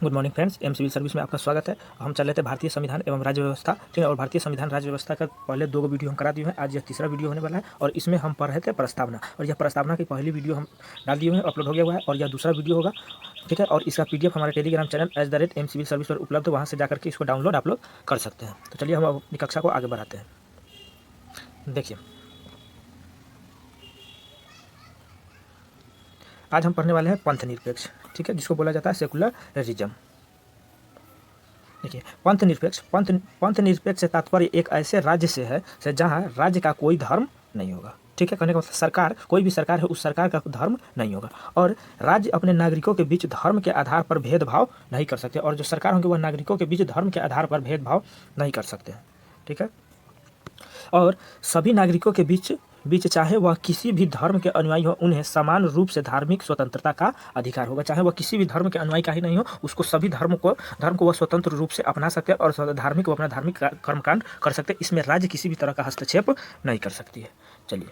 Good morning friends, M civil service में आपका स्वागत है। हम चल रहे थे भारतीय संविधान एवं राज्य व्यवस्था, ठीक है। और भारतीय संविधान राज्य व्यवस्था का पहले 2 वीडियो हम करा दिए हैं। आज यह तीसरा वीडियो होने वाला है और इसमें हम पढ़ रहे थे प्रस्तावना, और यह प्रस्तावना की पहली वीडियो हम डाल दिए हैं, अपलोड हो गया हुआ है। और यह दूसरा वीडियो होगा, ठीक है। और इसका PDF हमारे Telegram channel @M civil service पर उपलब्ध, वहाँ से जाकर के इसको डाउनलोड आप लोग कर सकते हैं। तो चलिए हम अपनी कक्षा को आगे बढ़ाते हैं। देखिए, आज हम पढ़ने वाले हैं पंथ निरपेक्ष, ठीक है, जिसको बोला जाता है सेकुलरिज्म। देखिए, पंथ निरपेक्ष से तात्पर्य एक ऐसे राज्य से है जहाँ राज्य का कोई धर्म नहीं होगा, ठीक है। कहने का मतलब सरकार, कोई भी सरकार है, उस सरकार का धर्म नहीं होगा, और राज्य अपने नागरिकों के बीच धर्म के आधार पर भेदभाव नहीं कर सकते, और जो सरकार होंगे वह नागरिकों के बीच धर्म के आधार पर भेदभाव नहीं कर सकते, ठीक है। और सभी नागरिकों के बीच चाहे वह किसी भी धर्म के अनुयायी हो, उन्हें समान रूप से धार्मिक स्वतंत्रता का अधिकार होगा। चाहे वह किसी भी धर्म के अनुयायी का ही नहीं हो, उसको सभी धर्म को वह स्वतंत्र रूप से अपना सकते हैं, और धार्मिक वो अपना धार्मिक कर्मकांड कर सकते हैं। इसमें राज्य किसी भी तरह का हस्तक्षेप नहीं कर सकती है। चलिए,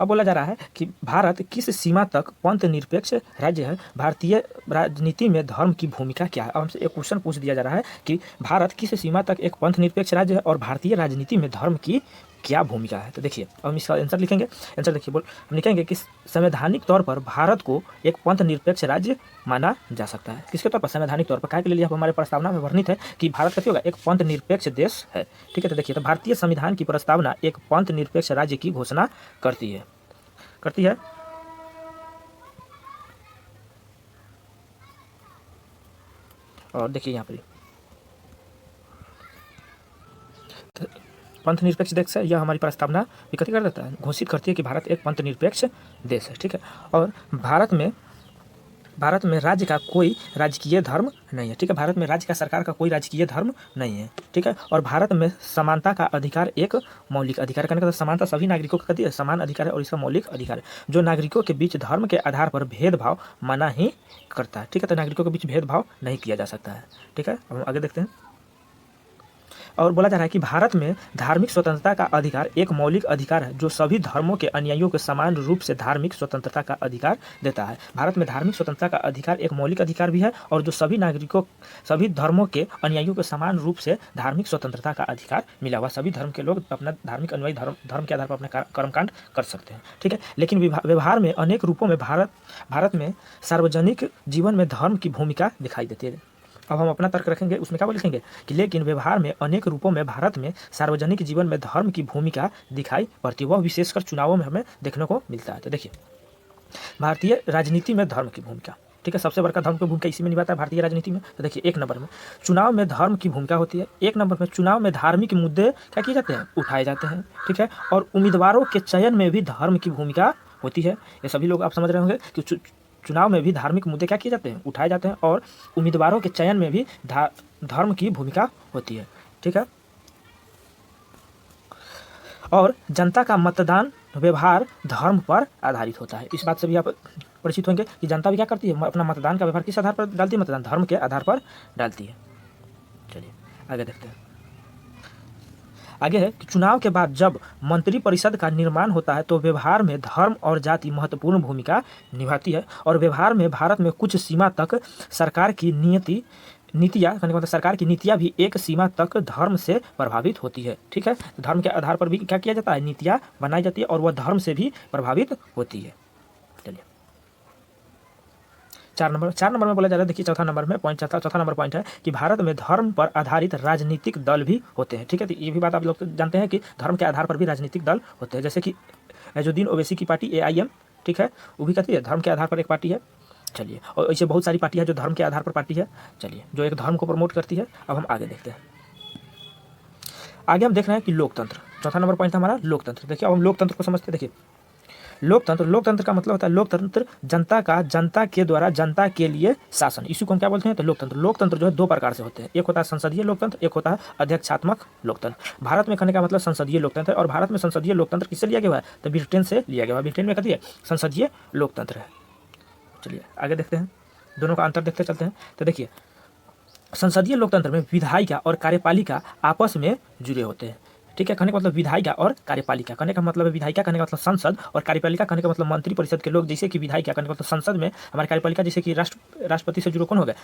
अब बोला जा रहा है कि भारत किस सीमा तक पंथ निरपेक्ष राज्य है, भारतीय राजनीति में धर्म की भूमिका क्या है। अब हमसे एक क्वेश्चन पूछ दिया जा रहा है कि भारत किस सीमा तक एक पंथ निरपेक्ष राज्य है और भारतीय राजनीति में धर्म की क्या भूमिका है। तो देखिए, अब हम इसका आंसर लिखेंगे। आंसर देखिए, हम लिखेंगे कि संवैधानिक तौर पर भारत को एक पंथ निरपेक्ष राज्य माना जा सकता है। किसके तौर पर? संवैधानिक तौर पर। क्या के लिए? हमारे प्रस्तावना में वर्णित है कि भारत कैसे होगा, एक पंथ निरपेक्ष देश है, ठीक है। तो देखिए, तो भारतीय संविधान की प्रस्तावना एक पंथ निरपेक्ष राज्य की घोषणा करती है। और देखिए यहाँ पर पंथ निरपेक्ष देश है, यह हमारी प्रस्तावना विकसित कर देता है, घोषित करती है कि भारत एक पंथ निरपेक्ष देश है, ठीक है। और भारत में राज्य का कोई राजकीय धर्म नहीं है, ठीक है। भारत में राज्य का, सरकार का कोई राजकीय धर्म नहीं है, ठीक है। और भारत में समानता का अधिकार एक मौलिक अधिकार। करने का समानता सभी नागरिकों का समान अधिकार है, और इसका मौलिक अधिकार है, जो नागरिकों के बीच धर्म के आधार पर भेदभाव मना ही करता है, ठीक है। तो नागरिकों के बीच भेदभाव नहीं किया जा सकता है, ठीक है। अब हम आगे देखते हैं। और बोला जा रहा है कि भारत में धार्मिक स्वतंत्रता का अधिकार एक मौलिक अधिकार है, जो सभी धर्मों के अनुयायियों को समान रूप से धार्मिक स्वतंत्रता का अधिकार देता है। भारत में धार्मिक स्वतंत्रता का अधिकार एक मौलिक अधिकार भी है, और जो सभी धर्मों के अनुयायियों को समान रूप से धार्मिक स्वतंत्रता का अधिकार मिला हुआ। सभी धर्म के लोग अपना धार्मिक अनुयायी धर्म के आधार पर अपना कर्मकांड कर सकते हैं, ठीक है। लेकिन व्यवहार में अनेक रूपों में भारत में सार्वजनिक जीवन में धर्म की भूमिका दिखाई देती है। अब हम अपना तर्क रखेंगे, उसमें क्या लिखेंगे कि लेकिन व्यवहार में अनेक रूपों में भारत में सार्वजनिक जीवन में धर्म की भूमिका दिखाई पड़ती है, वह विशेषकर चुनावों में हमें देखने को मिलता है। तो देखिए, भारतीय राजनीति में धर्म की भूमिका, ठीक है। सबसे बड़का धर्म की भूमिका इसी में निभाता है भारतीय राजनीति में। तो देखिए, 1 नंबर में चुनाव में धर्म की भूमिका होती है। 1 नंबर में चुनाव में धार्मिक मुद्दे क्या किए जाते हैं, उठाए जाते हैं, ठीक है। और उम्मीदवारों के चयन में भी धर्म की भूमिका होती है। ये सभी लोग आप समझ रहे होंगे कि चुनाव में भी धार्मिक मुद्दे क्या किए जाते हैं, उठाए जाते हैं, और उम्मीदवारों के चयन में भी धर्म की भूमिका होती है, ठीक है। और जनता का मतदान व्यवहार धर्म पर आधारित होता है। इस बात से भी आप परिचित होंगे कि जनता भी क्या करती है, अपना मतदान का व्यवहार किस आधार पर डालती है, मतदान धर्म के आधार पर डालती है। चलिए आगे देखते हैं। आगे है कि चुनाव के बाद जब मंत्रिपरिषद का निर्माण होता है, तो व्यवहार में धर्म और जाति महत्वपूर्ण भूमिका निभाती है, और व्यवहार में भारत में कुछ सीमा तक सरकार की सरकार की नीतियाँ भी एक सीमा तक धर्म से प्रभावित होती है, ठीक है। धर्म के आधार पर भी क्या किया जाता है, नीतियाँ बनाई जाती है, और वह धर्म से भी प्रभावित होती है। चलिए 4 नंबर में बोला जा रहा है। देखिए, चौथा नंबर पॉइंट है कि भारत में धर्म पर आधारित राजनीतिक दल भी होते हैं, ठीक है। तो ये भी बात आप लोग जानते हैं कि धर्म के आधार पर भी राजनीतिक दल होते हैं, जैसे कि नैजुद्दीन ओवैसी की पार्टी AIM, ठीक है, वो भी कहती है धर्म के आधार पर एक पार्टी है। चलिए, और ऐसे बहुत सारी पार्टी है जो धर्म के आधार पर पार्टी है, चलिए, जो एक धर्म को प्रमोट करती है। अब हम आगे देखते हैं। आगे हम देख रहे हैं कि लोकतंत्र, चौथा नंबर पॉइंट हमारा लोकतंत्र। देखिए, अब हम लोकतंत्र को समझते हैं। देखिए, लोकतंत्र का मतलब होता है लोकतंत्र जनता के द्वारा जनता के लिए शासन, इसी को हम क्या बोलते हैं, तो लोकतंत्र जो है 2 प्रकार से होते हैं। एक होता है संसदीय लोकतंत्र, एक होता है अध्यक्षात्मक लोकतंत्र। भारत में कहने का मतलब संसदीय लोकतंत्र है, और भारत में संसदीय लोकतंत्र किससे लिया गया है, तो ब्रिटेन से लिया गया है। ब्रिटेन में कहती है संसदीय लोकतंत्र है। चलिए आगे देखते हैं, दोनों का अंतर देखते चलते हैं। तो देखिए, संसदीय लोकतंत्र में विधायिका और कार्यपालिका आपस में जुड़े होते हैं, ठीक है। कहने का मतलब विधायिका और कार्यपालिका, कहने का मतलब है विधायिका कहने का मतलब संसद, और कार्यपालिका कहने का मतलब मंत्रिपरिषद के लोग। जैसे कि विधायिका कहने का मतलब संसद में, हमारे कार्यपालिका जैसे कि राष्ट्रपति से जुड़े कौन हो गए,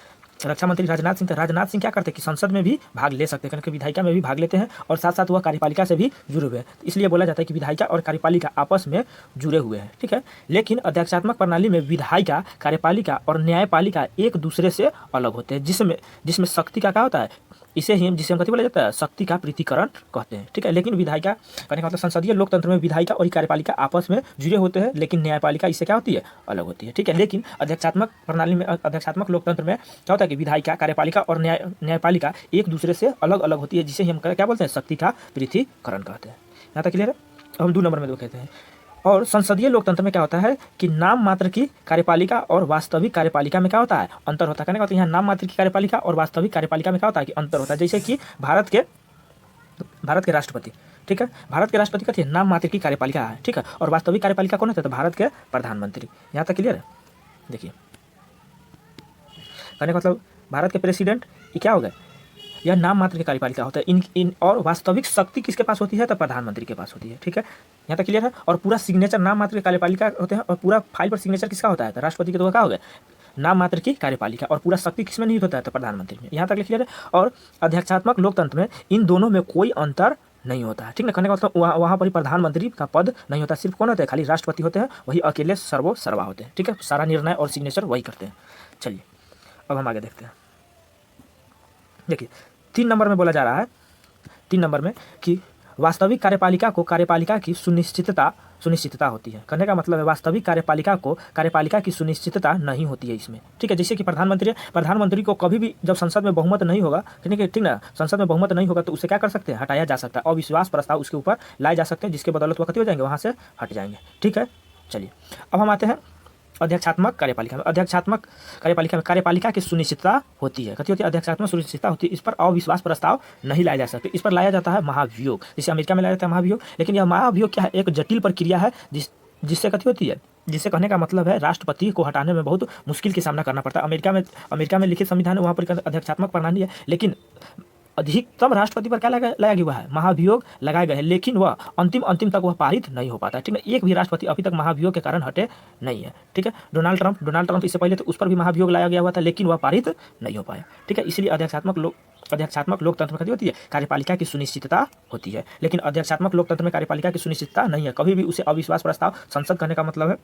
रक्षा मंत्री राजनाथ सिंह। राजनाथ सिंह क्या करते हैं कि संसद में भी भाग ले सकते हैं, कहने विधायिका में भी भाग लेते हैं, और साथ साथ वह कार्यपालिका से भी जुड़े हुए हैं। इसलिए बोला जाता है कि विधायिका और कार्यपालिका आपस में जुड़े हुए हैं, ठीक है। लेकिन अध्यक्षात्मक प्रणाली में विधायिका, कार्यपालिका और न्यायपालिका एक दूसरे से अलग होते हैं, जिसमें शक्ति का क्या होता है, जिसे हम कथी बोला जाता है, शक्ति का पृथक्करण कहते हैं, ठीक है। लेकिन विधायिका कहने का मतलब संसदीय लोकतंत्र में विधायिका और कार्यपालिका आपस में जुड़े होते हैं, लेकिन न्यायपालिका इससे क्या होती है, अलग होती है, ठीक है। लेकिन अध्यक्षात्मक प्रणाली में, अध्यक्षात्मक लोकतंत्र में क्या होता है कि विधायिका, कार्यपालिका और न्यायपालिका एक दूसरे से अलग अलग होती है, जिसे हम क्या बोलते हैं, शक्ति का पृथक्करण कहते हैं। यहाँ तक क्लियर है। हम 2 नंबर में कहते हैं। और संसदीय लोकतंत्र में क्या होता है कि नाम मात्र की कार्यपालिका और वास्तविक कार्यपालिका में क्या होता है, अंतर होता है। कहने का मतलब यहाँ नाम मात्र की कार्यपालिका और वास्तविक कार्यपालिका में क्या होता है कि अंतर होता है। जैसे कि भारत के राष्ट्रपति, ठीक है, भारत के राष्ट्रपति कहते हैं नाम मात्र की कार्यपालिका है, ठीक है, और वास्तविक कार्यपालिका कौन होता है, तो भारत के प्रधानमंत्री। यहाँ तक क्लियर है। देखिए कहने का मतलब भारत के प्रेसिडेंट ये क्या हो गए, यह नाम मात्र की कार्यपालिका होता है। इन और वास्तविक शक्ति किसके पास होती है, तो प्रधानमंत्री के पास होती है, ठीक है। यहाँ तक क्लियर है। और पूरा सिग्नेचर नाम मात्र की कार्यपालिका होते हैं, और पूरा फाइल पर सिग्नेचर किसका होता है, तो राष्ट्रपति के। तो क्या हो गया, नाम मात्र की कार्यपालिका, और पूरा शक्ति किसमें नहीं होता है, तो प्रधानमंत्री में। यहाँ तक क्लियर है। और अध्यक्षात्मक लोकतंत्र में इन दोनों में कोई अंतर नहीं होता है, ठीक है। कहने का मतलब वहाँ पर प्रधानमंत्री का पद नहीं होता, सिर्फ कौन होता है, खाली राष्ट्रपति होते हैं, वही अकेले सर्वा होते हैं, ठीक है। सारा निर्णय और सिग्नेचर वही करते हैं। चलिए अब हम आगे देखते हैं। देखिए 3 नंबर में बोला जा रहा है, 3 नंबर में कि वास्तविक कार्यपालिका को कार्यपालिका की सुनिश्चितता होती है। कहने का मतलब है वास्तविक कार्यपालिका को कार्यपालिका की सुनिश्चितता नहीं होती है इसमें, ठीक है। जैसे कि प्रधानमंत्री को कभी भी जब संसद में बहुमत नहीं होगा, ठीक ना, संसद में बहुमत नहीं होगा तो उसे क्या कर सकते हैं, हटाया जा सकता है। अविश्वास प्रस्ताव उसके ऊपर लाए जा सकते हैं, जिसके बदौलत वह हो जाएंगे, वहाँ से हट जाएंगे, ठीक है। चलिए अब हम आते हैं अध्यक्षात्मक कार्यपालिका में। अध्यक्षात्मक कार्यपालिका में कार्यपालिका की सुनिश्चितता होती है, कथी होती है, अध्यक्षात्मक सुनिश्चितता होती है। इस पर अविश्वास प्रस्ताव नहीं लाया जा सकते, इस पर लाया जाता है महाभियोग, जैसे अमेरिका में लाया जाता है महाभियोग। लेकिन यह महाभियोग क्या है, एक जटिल प्रक्रिया है जिससे कथी होती है, जिससे कहने का मतलब है राष्ट्रपति को हटाने में बहुत मुश्किल का सामना करना पड़ता है। अमेरिका में लिखित संविधान है, वहाँ पर अध्यक्षात्मक प्रणाली है, लेकिन अधिकतम राष्ट्रपति पर क्या लगाया गया है, महाभियोग लगाए गए हैं, लेकिन वह अंतिम तक वह पारित नहीं हो पाता है, ठीक है। एक भी राष्ट्रपति अभी तक महाभियोग के कारण हटे नहीं है, ठीक है। डोनाल्ड ट्रंप इससे पहले तो उस पर भी महाभियोग लाया गया हुआ था, लेकिन वह पारित नहीं हो पाया, ठीक है। इसलिए अध्यक्षात्मक लोकतंत्र में होती है कार्यपालिका की सुनिश्चितता होती है, लेकिन अध्यक्षात्मक लोकतंत्र में कार्यपालिका की सुनिश्चितता नहीं है। कभी भी उसे अविश्वास प्रस्ताव, संसद करने का मतलब है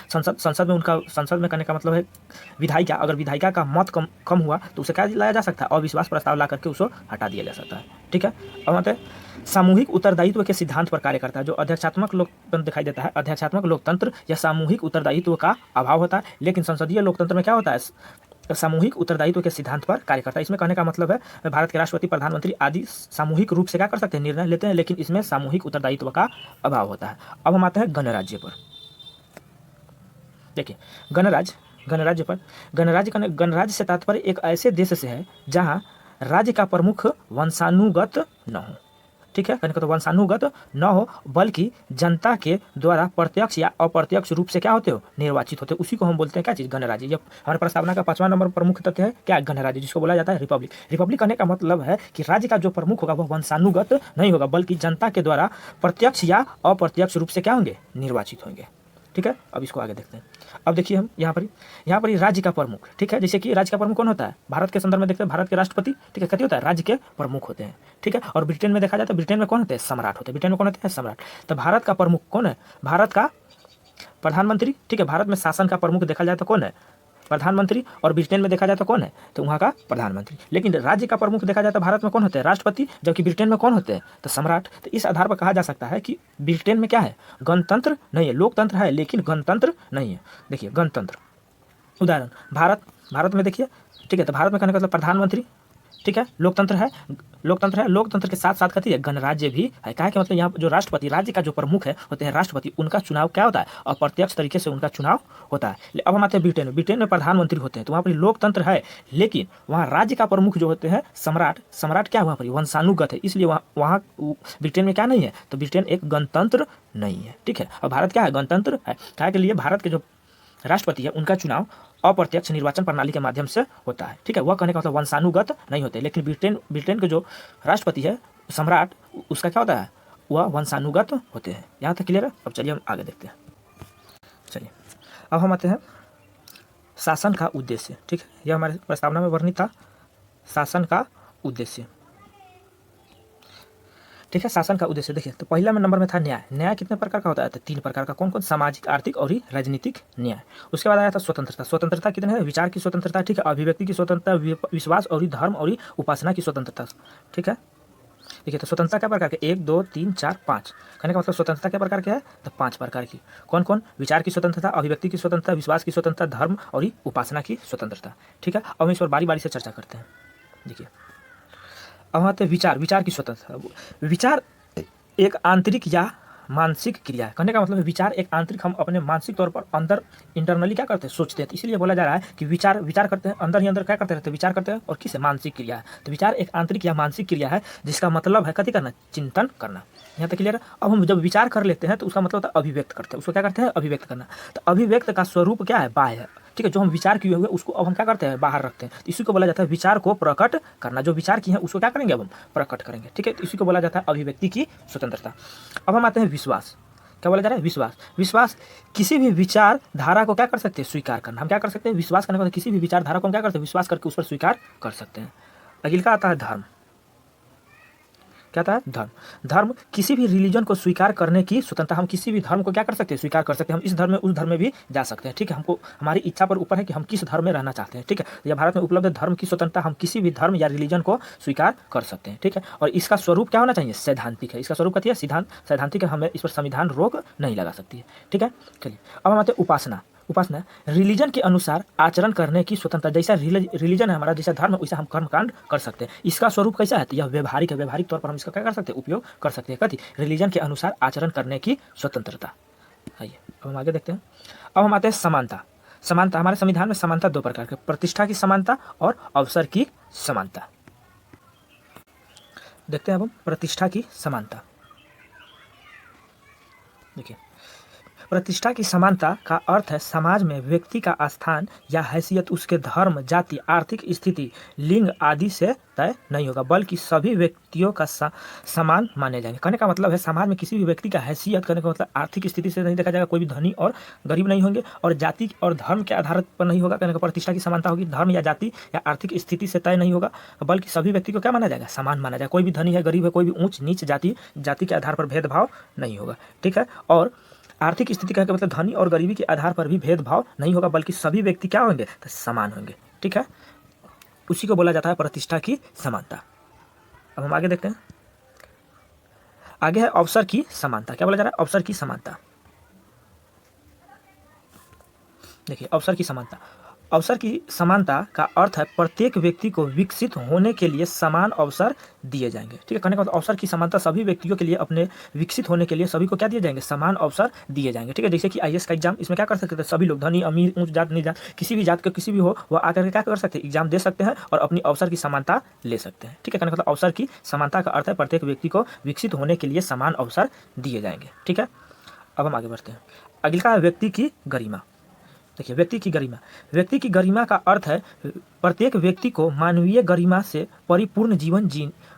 संसद में करने का मतलब है विधायिका, अगर विधायिका का मत कम हुआ तो उसे क्या लाया जा सकता है, अविश्वास प्रस्ताव ला करके उसको हटा दिया जा सकता है, ठीक है। अब आते हैं सामूहिक उत्तरदायित्व के सिद्धांत पर कार्य करता है। जो अध्यक्षात्मक लोकतंत्र दिखाई देता है, अध्यक्षात्मक लोकतंत्र या सामूहिक उत्तरदायित्व का अभाव होता है, लेकिन संसदीय लोकतंत्र में क्या होता है, सामूहिक उत्तरदायित्व के सिद्धांत पर कार्य करता है। इसमें कहने का मतलब है भारत के राष्ट्रपति, प्रधानमंत्री आदि सामूहिक रूप से क्या कर सकते हैं, निर्णय लेते हैं, लेकिन इसमें सामूहिक उत्तरदायित्व का अभाव होता है। अब हम आते हैं गणराज्य पर। देखिए गणराज्य से तात्पर्य एक ऐसे देश से है जहां राज्य का प्रमुख वंशानुगत न हो, ठीक है। कहने का तो वंशानुगत न हो, बल्कि जनता के द्वारा प्रत्यक्ष या अप्रत्यक्ष रूप से क्या होते हो, निर्वाचित होते हो। उसी को हम बोलते हैं क्या चीज़, गणराज्य। जब हमारे प्रस्तावना का 5वां नंबर प्रमुख तथ्य है क्या, गणराज्य, जिसको बोला जाता है रिपब्लिक। रिपब्लिक कहने का मतलब है कि राज्य का जो प्रमुख होगा वह वंशानुगत नहीं होगा, बल्कि जनता के द्वारा प्रत्यक्ष या अप्रत्यक्ष रूप से क्या होंगे, निर्वाचित होंगे, ठीक है। अब इसको आगे देखते हैं। अब देखिए हम यहाँ पर राज्य का प्रमुख, ठीक है। जैसे कि राज्य का प्रमुख कौन होता है, भारत के संदर्भ में देखते हैं भारत के राष्ट्रपति, ठीक है, कथी होता है, राज्य के प्रमुख होते हैं, ठीक है। और ब्रिटेन में देखा जाए तो ब्रिटेन में कौन होते हैं, सम्राट होते हैं। ब्रिटेन में कौन होते हैं, सम्राट। तो भारत का प्रमुख कौन है, भारत का प्रधानमंत्री, ठीक है। भारत में शासन का प्रमुख देखा जाए तो कौन है, प्रधानमंत्री। और ब्रिटेन में देखा जाए तो कौन है, तो वहाँ का प्रधानमंत्री। लेकिन राज्य का प्रमुख देखा जाए तो भारत में कौन होते हैं, राष्ट्रपति, जबकि ब्रिटेन में कौन होते हैं, तो सम्राट। तो इस आधार पर कहा जा सकता है कि ब्रिटेन में क्या है, गणतंत्र नहीं है, लोकतंत्र है लेकिन गणतंत्र नहीं है। देखिए गणतंत्र, उदाहरण भारत में देखिए, ठीक है। तो भारत में कहने का मतलब प्रधानमंत्री, ठीक है, लोकतंत्र है, लोकतंत्र के साथ साथ कहती है गणराज्य भी है। कहा कि मतलब यहाँ जो राष्ट्रपति, राज्य का जो प्रमुख है होते हैं राष्ट्रपति, उनका चुनाव क्या होता है, अप्रत्यक्ष तरीके से उनका चुनाव होता है। अब हम आते हैं ब्रिटेन में प्रधानमंत्री होते हैं, तो वहाँ पर लोकतंत्र है, लेकिन वहाँ राज्य का प्रमुख जो होते हैं सम्राट क्या वहाँ पर वंशानुगत है, इसलिए वहाँ ब्रिटेन में क्या नहीं है, तो ब्रिटेन एक गणतंत्र नहीं है, ठीक है। और भारत क्या है, गणतंत्र है। कहा के लिए भारत के जो राष्ट्रपति है उनका चुनाव अप्रत्यक्ष निर्वाचन प्रणाली के माध्यम से होता है, ठीक है। वह कहने का मतलब वंशानुगत नहीं होते, लेकिन ब्रिटेन के जो राष्ट्रपति है सम्राट उसका क्या होता है, वह वंशानुगत होते हैं। यहाँ तक क्लियर है। अब चलिए हम आगे देखते हैं। चलिए अब हम आते हैं शासन का उद्देश्य। ठीक है, यह हमारे प्रस्तावना में वर्णित था, शासन का उद्देश्य। ठीक है, शासन का उद्देश्य देखिए, तो पहला नंबर में था न्याय। न्याय कितने प्रकार का होता है, तो 3 प्रकार का। कौन कौन, सामाजिक, आर्थिक और राजनीतिक न्याय। उसके बाद आया था स्वतंत्रता। स्वतंत्रता कितने है, विचार की स्वतंत्रता, ठीक है, अभिव्यक्ति की स्वतंत्रता, विश्वास और धर्म और उपासना की स्वतंत्रता। ठीक है, देखिए तो स्वतंत्रता क्या प्रकार के, 1 2 3 4 5, कहने का मतलब स्वतंत्रता क्या प्रकार के है, तो 5 प्रकार की। कौन कौन, विचार की स्वतंत्रता, अभिव्यक्ति की स्वतंत्रता, विश्वास की स्वतंत्रता, धर्म और उपासना की स्वतंत्रता। ठीक है, अब हम इस पर बारी बारी से चर्चा करते हैं। देखिए अब आते हैं विचार। विचार की स्वतंत्रता। विचार एक आंतरिक या मानसिक क्रिया है। कहने का मतलब है विचार एक आंतरिक, हम अपने मानसिक तौर पर अंदर इंटरनली क्या करते हैं, सोचते हैं। तो इसीलिए बोला जा रहा है कि विचार करते हैं, अंदर ही अंदर क्या करते रहते हैं, विचार करते हैं। और किस, मानसिक क्रिया है। तो विचार एक आंतरिक या मानसिक क्रिया है जिसका मतलब है कथी करना, चिंतन करना। यहाँ तक क्लियर है। अब हम जब विचार कर लेते हैं तो उसका मतलब होता है अभिव्यक्त करते हैं। उसको क्या करते हैं, अभिव्यक्त करना। तो अभिव्यक्त का स्वरूप क्या है, बाह्य है। ठीक है, जो हम विचार किए हुए उसको अब हम क्या करते हैं, बाहर रखते हैं। तो इसी को बोला जाता है विचार को प्रकट करना। जो विचार किए हैं उसको क्या करेंगे, अब हम प्रकट करेंगे। ठीक है, तो इसी को बोला जाता है अभिव्यक्ति की स्वतंत्रता। अब हम आते हैं विश्वास। क्या बोला जा रहा है, विश्वास। विश्वास किसी भी विचार धारा को क्या कर सकते हैं, स्वीकार करना। हम क्या कर सकते हैं, विश्वास करने के बाद किसी भी विचार धारा को हम क्या करते हैं, विश्वास करके उस पर स्वीकार कर सकते हैं। अगले का आता है धर्म। क्या आता है, धर्म। धर्म किसी भी रिलीजन को स्वीकार करने की स्वतंत्रता। हम किसी भी धर्म को क्या कर सकते हैं, स्वीकार कर सकते हैं। हम इस धर्म में उस धर्म में भी जा सकते हैं। ठीक है, हमको हमारी इच्छा पर ऊपर है कि हम किस धर्म में रहना चाहते हैं। ठीक है, यह भारत में उपलब्ध धर्म की स्वतंत्रता, हम किसी भी धर्म या रिलीजन को स्वीकार कर सकते हैं। ठीक है, और इसका स्वरूप क्या होना चाहिए, सैद्धांतिक है। इसका स्वरूप क्या है, सैद्धांतिक है। हमें इस पर संविधान रोक नहीं लगा सकती है। ठीक है, चलिए अब हम आते हैं उपासना। उपासना रिलीजन के अनुसार आचरण करने की स्वतंत्रता। जैसा रिलीजन है हमारा, जैसा धर्म है, वैसा हम कर्मकांड कर सकते हैं। इसका स्वरूप कैसा है, तो यह व्यवहारिक है। व्यवहारिक तौर पर हम इसका क्या कर सकते हैं, उपयोग कर सकते हैं। कथी, रिलीजन के अनुसार आचरण करने की स्वतंत्रता। आइए अब हम आगे देखते हैं। अब हम आते हैं समानता। समानता, हमारे संविधान में समानता 2 प्रकार के, प्रतिष्ठा की समानता और अवसर की समानता। देखते हैं अब हम प्रतिष्ठा की समानता। देखिए प्रतिष्ठा की समानता का अर्थ है समाज में व्यक्ति का स्थान या हैसियत उसके धर्म, जाति, आर्थिक स्थिति, लिंग आदि से तय नहीं होगा, बल्कि सभी व्यक्तियों का समान माने जाएंगे। कहने का मतलब है समाज में किसी भी व्यक्ति का हैसियत, कहने का मतलब आर्थिक स्थिति से नहीं देखा जाएगा, कोई भी धनी और गरीब नहीं होंगे, और जाति और धर्म के आधार पर नहीं होगा। कहने का प्रतिष्ठा की समानता होगी, धर्म या जाति या आर्थिक स्थिति से तय नहीं होगा, बल्कि सभी व्यक्ति को क्या माना जाएगा, समान माना जाएगा। कोई भी धनी है, गरीब है, कोई भी ऊंच नीच जाति के आधार पर भेदभाव नहीं होगा। ठीक है, और आर्थिक स्थिति का मतलब धनी और गरीबी के आधार पर भी भेदभाव नहीं होगा, बल्कि सभी व्यक्ति क्या होंगे, तो समान होंगे। ठीक है, उसी को बोला जाता है प्रतिष्ठा की समानता। अब हम आगे देखते हैं। आगे है अवसर की समानता। क्या बोला जा रहा है, अवसर की समानता। देखिए अवसर की समानता। अवसर की समानता का अर्थ है प्रत्येक व्यक्ति को विकसित होने के लिए समान अवसर दिए जाएंगे। ठीक है, कहने का मतलब अवसर की समानता, सभी व्यक्तियों के लिए अपने विकसित होने के लिए सभी को क्या दिए जाएंगे, समान अवसर दिए जाएंगे। ठीक है, जैसे कि आईएएस का एग्जाम, इसमें क्या कर सकते हैं, सभी लोग, धनी अमीर ऊंच जात नीच जात, किसी भी जात के किसी भी हो, वह आकर के क्या कर सकते हैं, एग्जाम दे सकते हैं और अपनी अवसर की समानता ले सकते हैं। ठीक है, कहने का मतलब अवसर की समानता का अर्थ है प्रत्येक व्यक्ति को विकसित होने के लिए समान अवसर दिए जाएंगे। ठीक है, अब हम आगे बढ़ते हैं। अगला है व्यक्ति की गरिमा। देखिए व्यक्ति की गरिमा। व्यक्ति की गरिमा का अर्थ है प्रत्येक व्यक्ति को मानवीय गरिमा से परिपूर्ण जीवन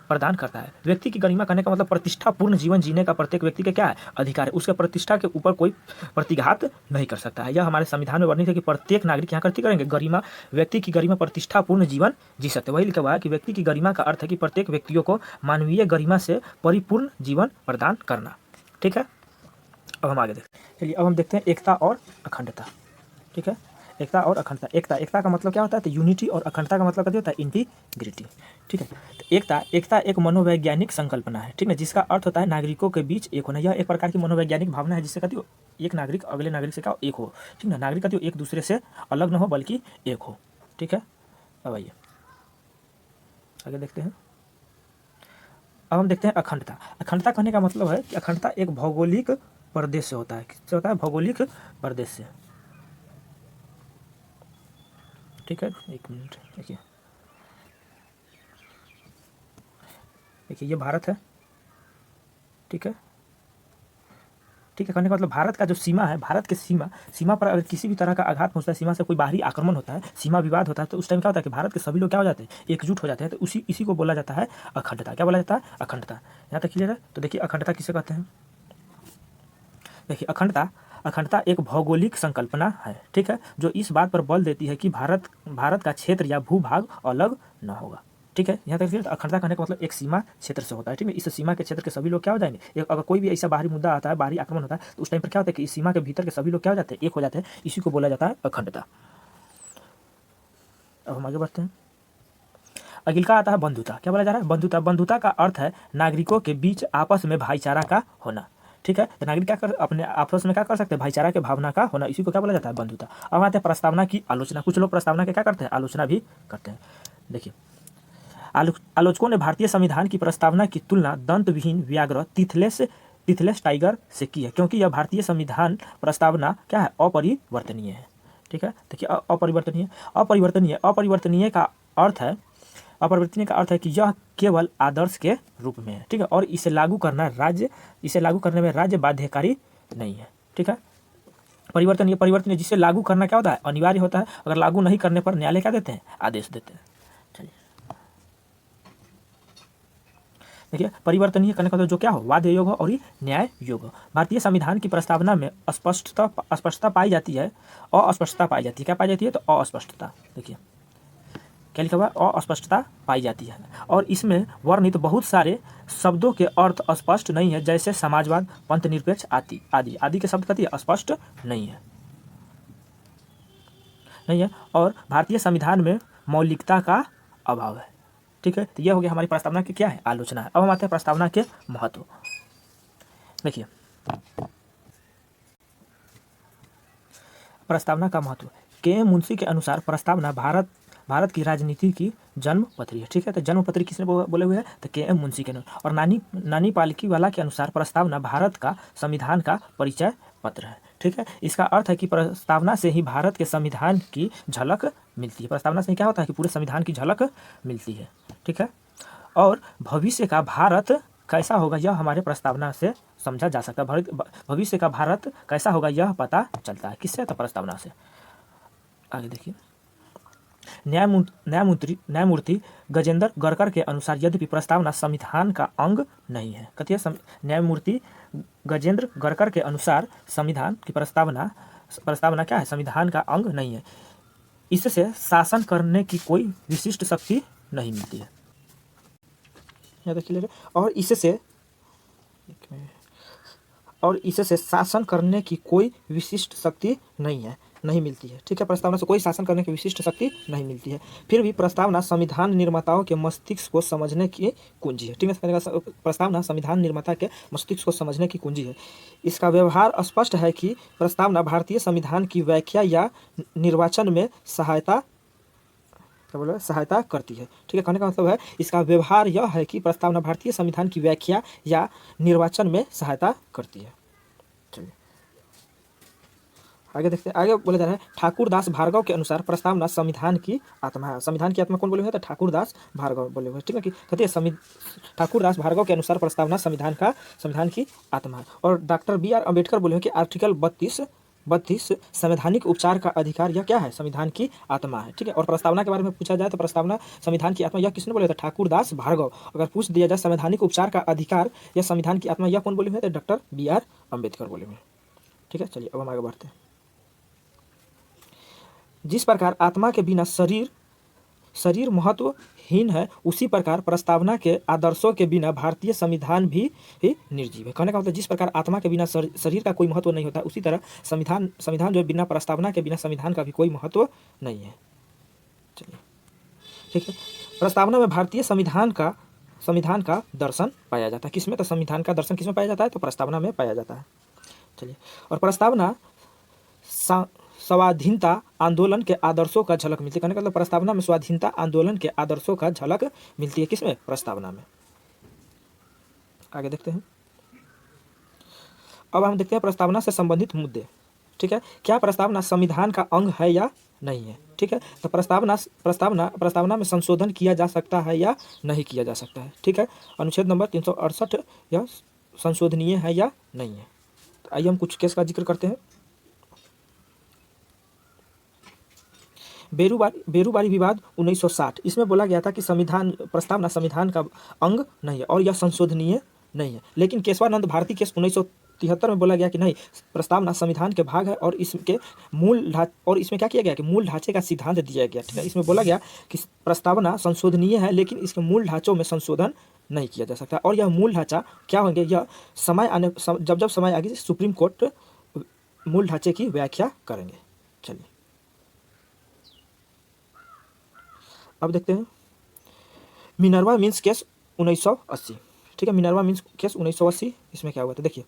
प्रदान करता है। व्यक्ति की गरिमा करने का मतलब प्रतिष्ठापूर्ण जीवन जीने का प्रत्येक व्यक्ति का क्या है, अधिकार है। उसके प्रतिष्ठा के ऊपर कोई प्रतिघात नहीं कर सकता है। यह हमारे संविधान में वर्णित है कि प्रत्येक नागरिक यहाँ करती करेंगे गरिमा, व्यक्ति की गरिमा प्रतिष्ठापूर्ण जीवन जी सकते। वही लिखा हुआ है कि व्यक्ति की गरिमा का अर्थ है कि प्रत्येक व्यक्तियों को मानवीय गरिमा से परिपूर्ण जीवन प्रदान करना। ठीक है, अब हम आगे देखते हैं। चलिए अब हम देखते हैं एकता और अखंडता। ठीक है, एकता और अखंडता। एकता का मतलब क्या होता है, तो यूनिटी, और अखंडता का मतलब क्या होता है, इंटीग्रिटी। ठीक है, तो एकता एक मनोवैज्ञानिक संकल्पना है। ठीक है, जिसका अर्थ होता है नागरिकों के बीच एक होना। यह एक प्रकार की मनोवैज्ञानिक भावना है जिससे कहती हो एक नागरिक अगले नागरिक से क्या एक हो। ठीक है, नागरिक कहती हो एक दूसरे से अलग न हो बल्कि एक हो। ठीक है, अब आइए आगे देखते हैं। अब हम देखते हैं अखंडता। अखंडता कहने का मतलब है कि अखंडता एक भौगोलिक प्रदेश से होता है। किससे होता है, भौगोलिक प्रदेश से। ठीक है, एक मिनट देखिए, ये भारत है। ठीक है, ठीक है। कहने का मतलब भारत का जो सीमा है, भारत के सीमा पर अगर किसी भी तरह का आघात पहुंचता है, सीमा से कोई बाहरी आक्रमण होता है, सीमा विवाद होता है, तो उस टाइम क्या होता है कि भारत के सभी लोग क्या हो जाते हैं, एकजुट हो जाते हैं। तो इसी को बोला जाता है अखंडता। क्या बोला जाता है? अखंडता। यहाँ तक क्लियर है? तो देखिए अखंडता किसे कहते हैं। देखिए अखंडता एक भौगोलिक संकल्पना है, ठीक है, जो इस बात पर बल देती है कि भारत का क्षेत्र या भूभाग अलग न होगा, ठीक है। यहाँ तक फिर अखंडता कहने का मतलब एक सीमा क्षेत्र से होता है, ठीक है। इस सीमा के क्षेत्र के सभी लोग क्या हो जाएंगे, एक अगर कोई भी ऐसा बाहरी मुद्दा आता है, बाहरी आक्रमण होता है, तो उस टाइम पर क्या होता है कि इस सीमा के भीतर के सभी लोग क्या हो जाते हैं, एक हो जाते हैं। इसी को बोला जाता है अखंडता। अब हम आगे बढ़ते हैं। अगले का आता है बंधुता। क्या बोला जा रहा है? बंधुता। बंधुता का अर्थ है नागरिकों के बीच आपस में भाईचारा का होना, ठीक है। तो नागरिक क्या कर अपने आपस में क्या कर सकते हैं, भाईचारा के भावना का होना, इसी को क्या बोला जाता है, बंधुता। अब आते हैं प्रस्तावना की आलोचना। कुछ लोग प्रस्तावना के क्या करते हैं, आलोचना भी करते हैं। देखिए आलोचकों ने भारतीय संविधान की प्रस्तावना की तुलना दंत विहीन व्याघ्र तिथलेस टाइगर से की है, क्योंकि यह भारतीय संविधान प्रस्तावना क्या है, अपरिवर्तनीय है, ठीक है। देखिए अपरिवर्तनीय का अर्थ है, अपरिवर्तनीय का अर्थ है कि यह केवल आदर्श के रूप में है, ठीक है, और इसे लागू करने में राज्य बाध्यकारी नहीं है, ठीक है। परिवर्तनीय जिसे लागू करना क्या होता है, अनिवार्य होता है। अगर लागू नहीं करने पर न्यायालय क्या देते हैं, आदेश देते हैं। चलिए देखिए परिवर्तनीय करने का तो जो क्या हो, वाद्य योग हो और ये न्याय योग हो। भारतीय संविधान की प्रस्तावना में अस्पष्टता पाई जाती है, अस्पष्टता पाई जाती है। क्या पाई जाती है? तो अस्पष्टता। देखिए क्या लिखा हुआ है, अस्पष्टता पाई जाती है, और इसमें वर्णित बहुत सारे शब्दों के अर्थ स्पष्ट नहीं है, जैसे समाजवाद, पंथ निरपेक्ष आदि के शब्द कहती है स्पष्ट नहीं है। और भारतीय संविधान में मौलिकता का अभाव है, ठीक है। तो यह हो गया हमारी प्रस्तावना की क्या है, आलोचना है। अब हम आते हैं प्रस्तावना के महत्व। देखिए प्रस्तावना का महत्व। के मुंशी के अनुसार प्रस्तावना भारत की राजनीति की जन्म पत्री है, ठीक है। तो जन्म पत्री किसने बोले हुए हैं, तो के एम मुंशी के अनुसार। और नानी पालकीवाला के अनुसार प्रस्तावना भारत का संविधान का परिचय पत्र है, ठीक है। इसका अर्थ है कि प्रस्तावना से ही भारत के संविधान की झलक मिलती है। प्रस्तावना से क्या होता है कि पूरे संविधान की झलक मिलती है, ठीक है। और भविष्य का भारत कैसा होगा, यह हमारे प्रस्तावना से समझा जा सकता है। भविष्य का भारत कैसा होगा यह पता चलता है, किससे? तो प्रस्तावना से। आगे देखिए न्यायमूर्ति गजेंद्र गरकर के अनुसार यद्यपि प्रस्तावना संविधान का अंग नहीं है, कहती है न्यायमूर्ति गजेंद्र गरकर के अनुसार संविधान की प्रस्तावना क्या है, संविधान का अंग नहीं है। इससे शासन करने की कोई विशिष्ट शक्ति नहीं मिलती है। और इससे शासन करने की कोई विशिष्ट शक्ति नहीं मिलती है, ठीक है। प्रस्तावना से कोई शासन करने की विशिष्ट शक्ति नहीं मिलती है। फिर भी प्रस्तावना संविधान निर्माताओं के मस्तिष्क को समझने की कुंजी है, ठीक है। प्रस्तावना संविधान निर्माता के मस्तिष्क को समझने की कुंजी है। इसका व्यवहार स्पष्ट है कि प्रस्तावना भारतीय संविधान की व्याख्या या निर्वाचन में सहायता करती है, ठीक है। कहने का मतलब है इसका व्यवहार यह है कि प्रस्तावना भारतीय संविधान की व्याख्या या निर्वाचन में सहायता करती है। चलिए आगे देखते हैं। आगे बोला जा रहा है ठाकुर दास भार्गव के अनुसार प्रस्तावना संविधान की आत्मा है। संविधान की आत्मा कौन बोले हुए हैं? तो ठाकुर दास भार्गव बोले हुए हैं, ठीक है। कि कहते हैं ठाकुर दास भार्गव के अनुसार प्रस्तावना संविधान की आत्मा है। और डॉक्टर बी आर अम्बेडकर बोले हैं कि आर्टिकल 32 संवैधानिक उपचार का अधिकार यह क्या है, संविधान की आत्मा है, ठीक है। और प्रस्तावना के बारे में पूछा जाए तो प्रस्तावना संविधान की आत्मा यह किसने बोले थे? ठाकुर दास भार्गव। अगर पूछ दिया जाए संवैधानिक उपचार का अधिकार यह संविधान की आत्मा यह कौन बोले हुए? तो डॉक्टर बी आर अम्बेडकर बोले हुए, ठीक है। चलिए अब हम आगे बढ़ते हैं। जिस प्रकार आत्मा के बिना शरीर महत्वहीन है, उसी प्रकार प्रस्तावना के आदर्शों के बिना भारतीय संविधान भी निर्जीव है। कहने का मतलब जिस प्रकार आत्मा के बिना शरीर का कोई महत्व नहीं होता, उसी तरह संविधान जो बिना प्रस्तावना के बिना संविधान का भी कोई महत्व नहीं है। चलिए ठीक है। प्रस्तावना में भारतीय संविधान का दर्शन पाया जाता है। किसमें? तो संविधान का दर्शन किसमें पाया जाता है? तो प्रस्तावना में पाया जाता है। चलिए और प्रस्तावना स्वाधीनता आंदोलन के आदर्शों का झलक मिलती है। कहने का मतलब प्रस्तावना में स्वाधीनता आंदोलन के आदर्शों का झलक मिलती है। किसमें? प्रस्तावना में। आगे देखते हैं। अब हम देखते हैं प्रस्तावना से संबंधित मुद्दे, ठीक है। क्या प्रस्तावना संविधान का अंग है या नहीं है, ठीक है। तो प्रस्तावना में संशोधन किया जा सकता है या नहीं किया जा सकता है, ठीक है। अनुच्छेद नंबर 368 यह संशोधनीय है या नहीं है। आइए हम कुछ केस का जिक्र करते हैं। बेरूबारी विवाद 1960, इसमें बोला गया था कि संविधान प्रस्तावना संविधान का अंग नहीं है और यह संशोधनीय नहीं है। लेकिन केशवानंद भारती केस 1973 में बोला गया कि नहीं, प्रस्तावना संविधान के भाग है और इसके और इसमें क्या किया गया कि मूल ढांचे का सिद्धांत दिया गया। ठीक है, इसमें बोला गया कि प्रस्तावना संशोधनीय है लेकिन इसके मूल ढांचों में संशोधन नहीं किया जा सकता। और यह मूल ढांचा क्या होंगे, यह समय आने जब समय आगे सुप्रीम कोर्ट मूल ढांचे की व्याख्या करेंगे। चलिए अब देखते हैं मिनर्वा मिन्स केस 1980। ठीक है, मिनर्वा मिन्स केस 1980, इसमें क्या हुआ था देखिए।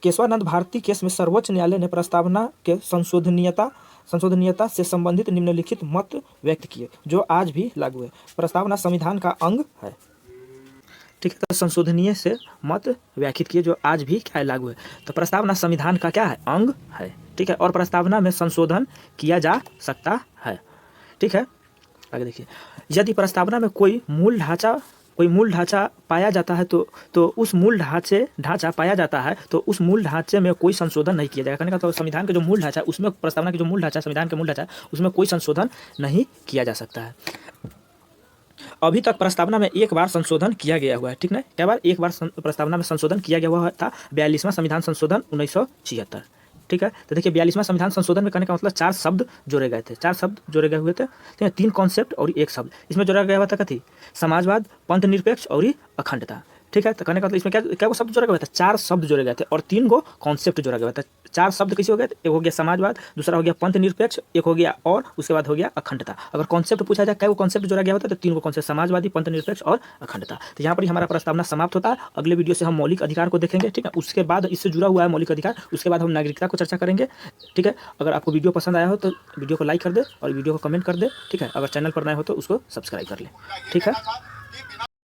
केशवानंद भारती केस में सर्वोच्च न्यायालय ने प्रस्तावना के संशोधनीयता से संबंधित निम्नलिखित मत व्यक्त किए जो आज भी लागू है। प्रस्तावना संविधान का अंग है। ठीक है, तो संशोधनीय से मत व्याख्यात किए जो आज भी क्या है, लागू है। तो प्रस्तावना संविधान का क्या है, अंग है। ठीक है, और प्रस्तावना में संशोधन किया जा सकता है। ठीक है, आगे देखिए, यदि प्रस्तावना में कोई मूल ढांचा पाया जाता है तो उस मूल ढांचा पाया जाता है तो उस मूल ढांचे में कोई संशोधन नहीं किया जाएगा। कहने का तो संविधान का जो मूल ढांचा है उसमें प्रस्तावना की जो मूल ढांचा संविधान का मूल ढांचा है उसमें कोई संशोधन नहीं किया जा सकता है। अभी तक प्रस्तावना में एक बार संशोधन किया गया हुआ है। ठीक है, क्या बार, एक बार प्रस्तावना में संशोधन किया गया हुआ था, 42वां संविधान संशोधन 1976। ठीक है, तो देखिए 42वां संविधान संशोधन में कहने का मतलब 4 शब्द जोड़े गए थे, 4 शब्द जोड़े गए हुए थे। ठीक है, 3 कॉन्सेप्ट और 1 शब्द इसमें जोड़ा गया हुआ था, कथी, समाजवाद, पंथ निरपेक्ष और अखंडता। ठीक है, तो कहने का मतलब इसमें क्या शब्द जोड़ा गया था, 4 शब्द जोड़े गए थे और 3 गो कॉन्सेप्ट जोड़ा गया था। 4 शब्द कैसे हो गए, एक हो गया समाजवाद, दूसरा हो गया पंथ निरपेक्ष, एक हो गया और उसके बाद हो गया अखंडता। अगर कॉन्सेप्ट पूछा जाए क्या वो कॉन्सेप्ट जोड़ा गया होता है तो 3 गो कॉन्सेप्ट, समाजवादी, पंथ निरपेक्ष और अखंडता। तो यहाँ पर ही हमारा प्रस्तावना समाप्त होता है। अगले वीडियो से हम मौलिक अधिकार को देखेंगे। ठीक है, उसके बाद इससे जुड़ा हुआ है मौलिक अधिकार, उसके बाद हम नागरिकता को चर्चा करेंगे। ठीक है, अगर आपको वीडियो पसंद आया हो तो वीडियो को लाइक कर दे और वीडियो को कमेंट कर दे। ठीक है, अगर चैनल पर नए हो तो उसको सब्सक्राइब कर ले। ठीक है।